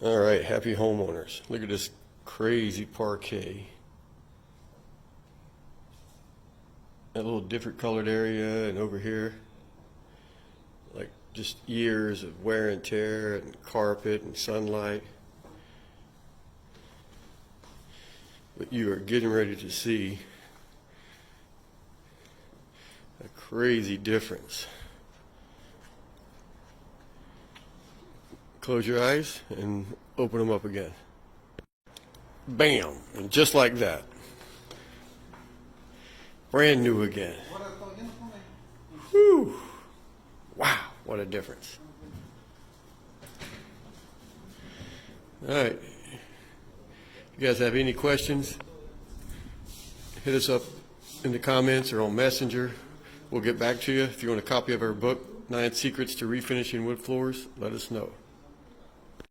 All right, happy homeowners. Look at this crazy parquet. That little different colored area, and over here, like just years of wear and tear and carpet and sunlight. But you are getting ready to see a crazy difference. Close your eyes and open them up again. Bam! And just like that. Brand new again. Whew! Wow, what a difference. All right. If you guys have any questions, hit us up in the comments or on Messenger. We'll get back to you. If you want a copy of our book, 9 Secrets to Refinishing Wood Floors, let us know.